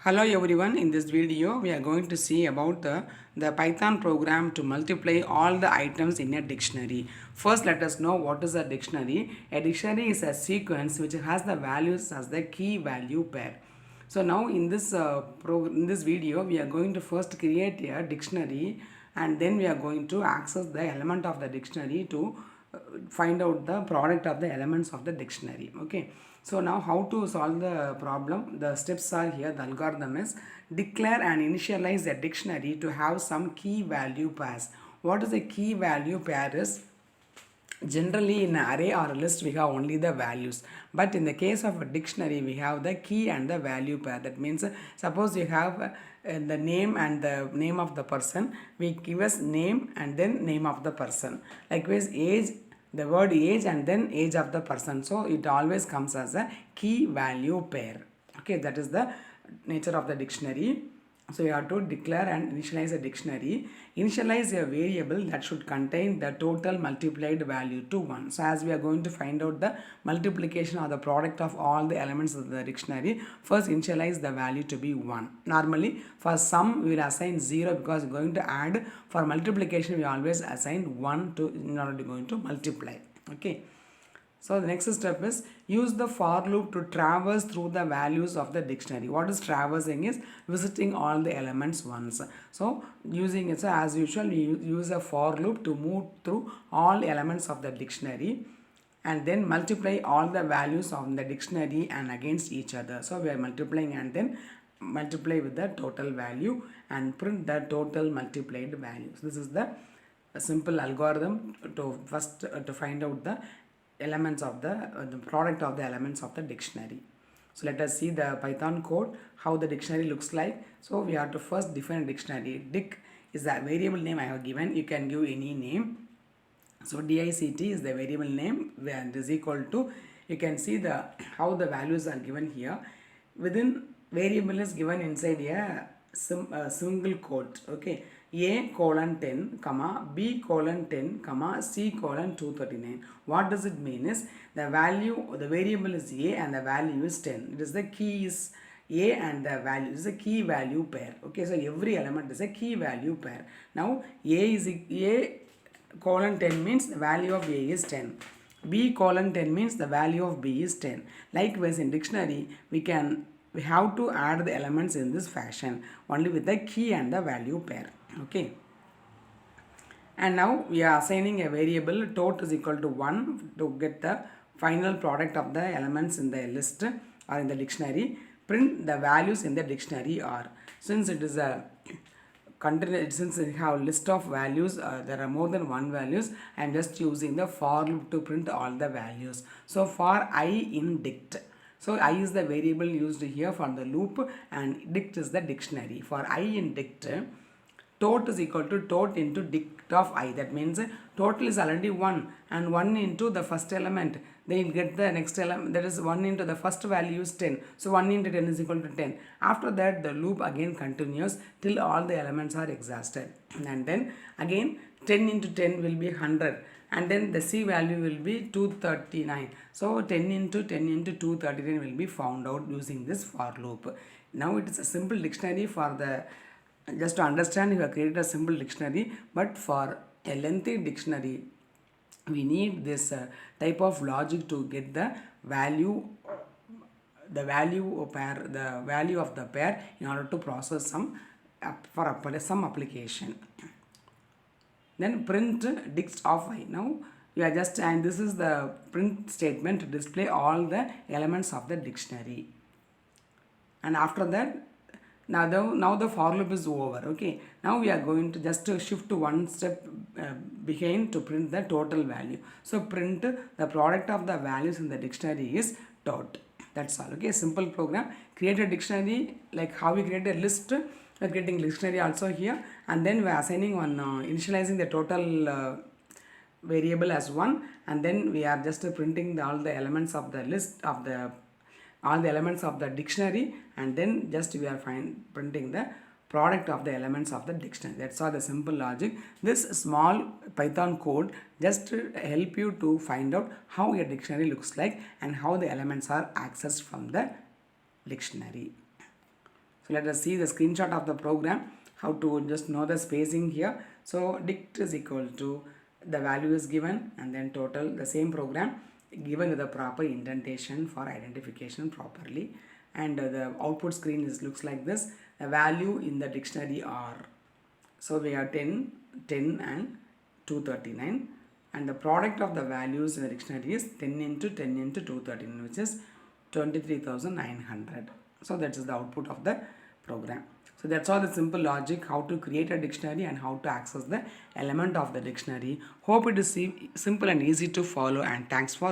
Hello everyone, in this video we are going to see about the Python program to multiply all the items in a dictionary. First let us know what is a dictionary. A dictionary is a sequence which has the values as the key value pair. So now in this video we are going to first create a dictionary and then we are going to access the element of the dictionary to find out the product of the elements of the dictionary. Okay, so now how to solve the problem? The steps are here. The algorithm is declare and initialize a dictionary to have some key value pairs. What is a key value pair is, generally in an array or a list we have only the values, but in the case of a dictionary we have the key and the value pair. That means suppose you have the name and the name of the person, we give us name and then name of the person. Likewise age, the word age and then age of the person, so it always comes as a key value pair. Okay, that is the nature of the dictionary. So you have to declare and initialize a dictionary. Initialize a variable that should contain the total multiplied value to 1. So as we are going to find out the multiplication or the product of all the elements of the dictionary, first initialize the value to be 1. Normally for sum we will assign 0 because we are going to add. For multiplication we always assign 1 to in order to going to multiply. Okay. So the next step is use the for loop to traverse through the values of the dictionary. What is traversing is visiting all the elements once. So using it, so as usual we use a for loop to move through all elements of the dictionary and then multiply all the values of the dictionary and against each other. So we are multiplying and then multiply with the total value and print the total multiplied values. This is the simple algorithm to first to find out the elements of the product of the elements of the dictionary. So let us see the Python code, how the dictionary looks like. So we have to first define a dictionary. Dic is the variable name I have given. You can give any name. So dict is the variable name and is equal to, you can see the how the values are given here. Within variable is given inside a single quote. Okay, a colon 10 comma b colon 10 comma c colon 239. What does it mean is the value, the variable is a and the value is 10. It is the key is a and the value is a key value pair. Okay, so every element is a key value pair. Now a colon 10 means the value of a is 10. B colon 10 means the value of b is 10. Likewise in dictionary we have to add the elements in this fashion only with the key and the value pair. Okay, and now we are assigning a variable tot is equal to 1 to get the final product of the elements in the list or in the dictionary. Print the values in the dictionary are, since it is a container, since we have list of values, there are more than one values. I am just using the for loop to print all the values. So for I in dict, so I is the variable used here for the loop and dict is the dictionary. For I in dict, tot is equal to tot into dict of I. That means total is already 1 and 1 into the first element, then you get the next element, that is 1 into the first value is 10. So 1 into 10 is equal to 10. After that the loop again continues till all the elements are exhausted, and then again 10 into 10 will be 100 and then the C value will be 239. So 10 into 10 into 239 will be found out using this for loop. Now it is a simple dictionary. For the, just to understand, you have created a simple dictionary, but for a lengthy dictionary we need this type of logic to get the value of the pair in order to process some some application. Then print dict of I. Now we are just, and this is the print statement to display all the elements of the dictionary. And after that, now the for loop is over. Okay, now we are going to just shift to one step behind to print the total value. So print the product of the values in the dictionary is tot. That's all. Okay, simple program. Create a dictionary like how we create a list. We are creating dictionary also here, and then we are assigning one initializing the total variable as 1, and then we are just printing all the elements of the list of the all the elements of the dictionary, and then just we are printing the product of the elements of the dictionary. That's all the simple logic. This small Python code just help you to find out how your dictionary looks like and how the elements are accessed from the dictionary. So let us see the screenshot of the program, how to just know the spacing here. So dict is equal to the value is given and then total, the same program given with the proper indentation for identification properly. And the output screen looks like this. The value in the dictionary are, so we have 10, 10 and 239, and the product of the values in the dictionary is 10 into 10 into 239, which is 23,900. So that is the output of the program. So that's all the simple logic how to create a dictionary and how to access the element of the dictionary. Hope it is simple and easy to follow, and thanks for